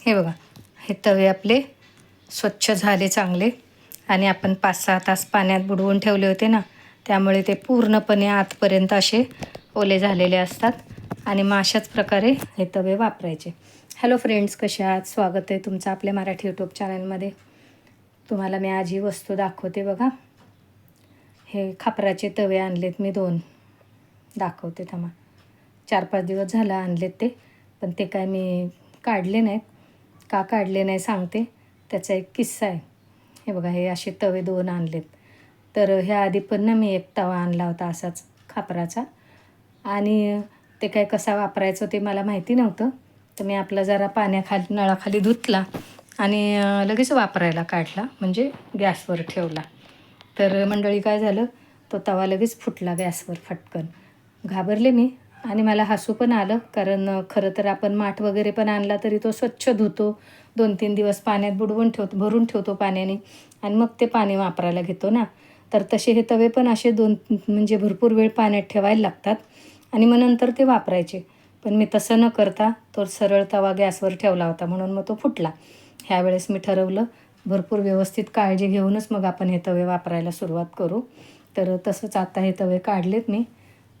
हे बघा, हे तवे आपले स्वच्छ झाले चांगले आणि आपण 5-6 तास पाण्यात बुडवून ठेवले होते ना, त्यामुळे ते पूर्णपणे आतपर्यंत असे ओले झालेले असतात. आणि मग अशाच प्रकारे हे तवे वापरायचे. हॅलो फ्रेंड्स, कसे आहात? स्वागत आहे तुमचं आपल्या मराठी यूट्यूब चॅनलमध्ये. तुम्हाला मी आज ही वस्तू दाखवते बघा. हे खापराचे तवे आणलेत मी 2. दाखवते थांबा. 4-5 दिवस झाला आणलेत ते, पण ते काय मी काढले नाहीत. का काढले नाही सांगते. त्याचा एक किस्सा आहे. हे बघा, हे असे तवे 2 आणलेत. तर ह्या आधी पण ना मी एक तवा आणला होता असाच खापराचा, आणि ते काय कसा वापरायचं ते मला माहिती नव्हतं. तर मी आपला जरा पाण्याखाली नळाखाली धुतला आणि लगेच वापरायला काढला, म्हणजे गॅसवर ठेवला. तर मंडळी काय झालं, तो तवा लगेच फुटला गॅसवर फटकन. घाबरले मी आणि मला हसू पण आलं, कारण खरं तर आपण माठ वगैरे पण आणला तरी तो स्वच्छ धुतो, 2-3 दिवस पाण्यात बुडवून ठेवतो, भरून ठेवतो पाण्याने, आणि मग ते पाणी वापरायला घेतो ना. तर तसे हे तवे पण असे 2 म्हणजे भरपूर वेळ पाण्यात ठेवायला लागतात आणि मग नंतर ते वापरायचे. पण मी तसं न करता तो सरळ तवा गॅसवर ठेवला होता, म्हणून मग तो फुटला. ह्यावेळेस मी ठरवलं भरपूर व्यवस्थित काळजी घेऊनच मग आपण हे तवे वापरायला सुरुवात करू. तर तसंच आता हे तवे काढलेत मी.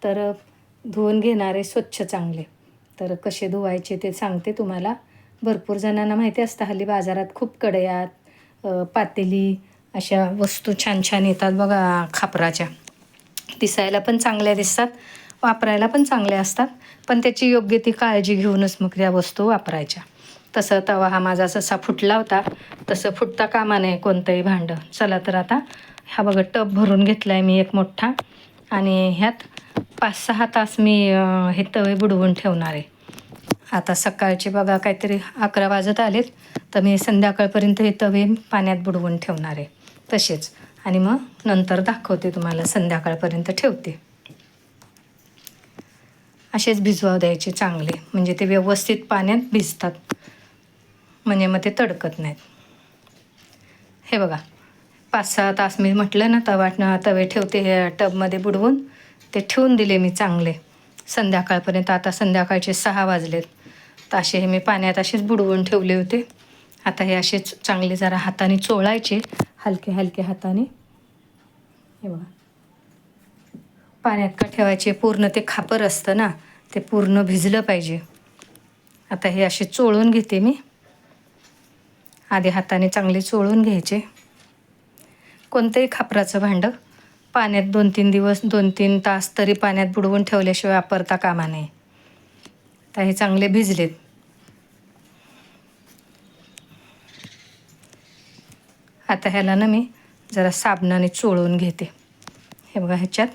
तर धुवून घेणारे स्वच्छ चांगले. तर कसे धुवायचे ते सांगते तुम्हाला. भरपूर जणांना माहिती असतं हल्ली बाजारात खूप कढयात, पातेली अशा वस्तू छान छान येतात बघा खापराच्या. दिसायला पण चांगल्या दिसतात, वापरायला पण चांगल्या असतात, पण त्याची योग्य ती काळजी घेऊनच मग त्या वस्तू वापरायच्या. तसं तवा हा माझा जसा फुटला होता तसं फुटता कामा नये कोणतंही भांडं. चला तर आता हा बघा टब भरून घेतला आहे मी एक मोठा, आणि ह्यात 5-6 तास मी हे तवे बुडवून ठेवणार आहे. आता सकाळचे बघा काहीतरी 11 वाजत आलेत, तर मी संध्याकाळपर्यंत हे तवे पाण्यात बुडवून ठेवणार आहे तसेच. आणि मग नंतर दाखवते तुम्हाला, संध्याकाळपर्यंत ठेवते. असेच भिजवाव द्यायचे चांगले, म्हणजे ते व्यवस्थित पाण्यात भिजतात, म्हणजे मग ते तडकत नाहीत. हे बघा, 5-6 तास मी म्हटलं ना तवे ठेवते हे टबमध्ये बुडवून. ते ठेवून दिले मी चांगले संध्याकाळपर्यंत. आता संध्याकाळचे 6 वाजलेत, तर असे हे मी पाण्यात असेच बुडवून ठेवले होते. आता हे असेच चांगले जरा हाताने चोळायचे, हलके हलके हाताने. हे बघा, पाण्यात का ठेवायचे, पूर्ण ते खापर असतं ना, ते पूर्ण भिजलं पाहिजे. आता हे असे चोळून घेते मी. आधी हाताने चांगले चोळून घ्यायचे. कोणतंही खापराचं भांडं पाण्यात 2-3 दिवस, 2-3 तास तरी पाण्यात बुडवून ठेवल्याशिवाय वापरता कामा नये. आता हे चांगले भिजलेत. आता ह्याला ना मी जरा साबणाने चोळून घेते. हे बघा, ह्याच्यात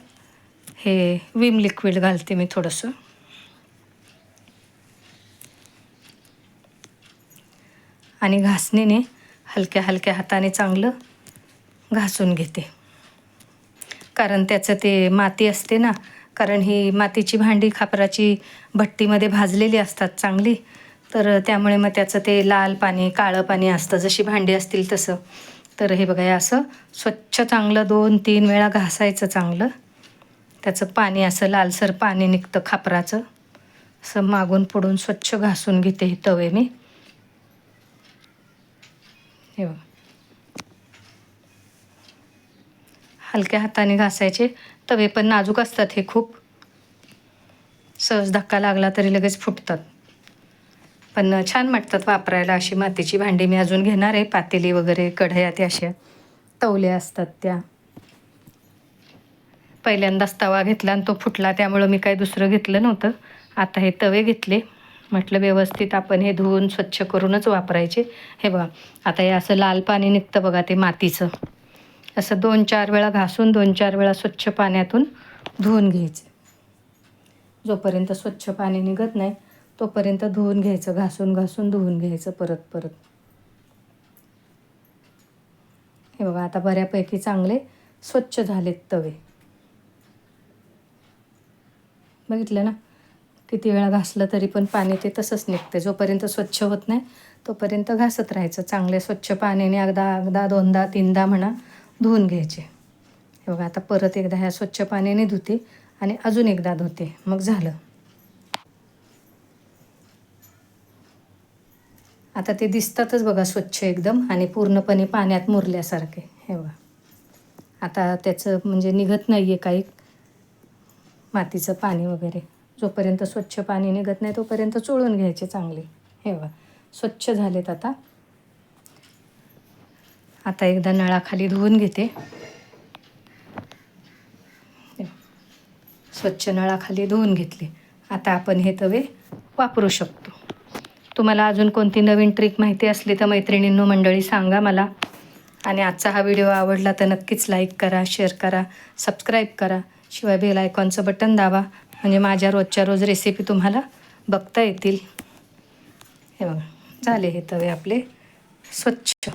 हे विम लिक्विड घालते मी थोडंसं, आणि घासणीने हलक्या हलक्या हाताने चांगलं घासून घेते. कारण त्याचं ते माती असते ना, कारण ही मातीची भांडी खापराची भट्टीमध्ये भाजलेली असतात चांगली, तर त्यामुळे मग त्याचं ते लाल पाणी, काळं पाणी असतं, जशी भांडी असतील तसं. तर हे बघा, हे असं स्वच्छ चांगलं 2-3 वेळा घासायचं चांगलं. त्याचं पाणी असं लालसर पाणी निघतं खापराचं. असं मागून पुढून स्वच्छ घासून घेते हे तवे मी. हे बघा, हलक्या हाताने घासायचे. तवे पण नाजूक असतात हे खूप, सहज धक्का लागला तरी लगेच फुटतात, पण छान वाटतात वापरायला. अशी मातीची भांडी मी अजून घेणार आहे, पातेली वगैरे, कढया, त्या अशा तवल्या असतात त्या. पहिल्यांदाच तवा घेतला आणि तो फुटला, त्यामुळं मी काही दुसरं घेतलं नव्हतं. आता हे तवे घेतले, म्हटलं व्यवस्थित आपण हे धुवून स्वच्छ करूनच वापरायचे. हे बघा, आता हे असं लाल पाणी निघतं बघा ते मातीचं. असं 2-4 वेळा घासून 2-4 वेळा स्वच्छ पाण्यातून धुवून घ्यायचं. जोपर्यंत स्वच्छ पाणी निघत नाही तोपर्यंत धुवून घ्यायचं, घासून घासून धुवून घ्यायचं परत परत. हे बघा, आता बऱ्यापैकी चांगले स्वच्छ झालेत तवे. बघितलं ना, किती वेळा घासलं तरी पण पाणी ते तसंच निघते. जोपर्यंत स्वच्छ होत नाही तोपर्यंत घासत राहायचं. चांगले स्वच्छ पाण्याने एकदा 2दा 3दा म्हणा धुवून घ्यायचे. हे बघा, आता परत एकदा ह्या स्वच्छ पाण्याने धुते आणि अजून एकदा धुते, मग झालं. आता ते दिसतातच बघा स्वच्छ एकदम आणि पूर्णपणे पाण्यात मुरल्यासारखे. हे बघा आता त्याचं म्हणजे निघत नाही आहे काही मातीचं पाणी वगैरे. जोपर्यंत स्वच्छ पाणी निघत नाही तोपर्यंत चोळून घ्यायचे चांगले. हे बघा स्वच्छ झालेत आता. आता एकदा नळाखाली धुवून घेते. स्वच्छ नळाखाली धुवून घेतले. आता आपण हे तवे वापरू शकतो. तुम्हाला अजून कोणती नवीन ट्रिक माहिती असली तर मैत्रिणींनो मंडळी सांगा मला. आणि आजचा हा व्हिडिओ आवडला तर नक्कीच लाईक करा, शेअर करा, सबस्क्राईब करा. शिवाय बेल आयकॉनचं बटन दाबा म्हणजे माझ्या रोजच्या रोज रेसिपी तुम्हाला बघता येतील. हे बघा झाले हे तवे आपले स्वच्छ.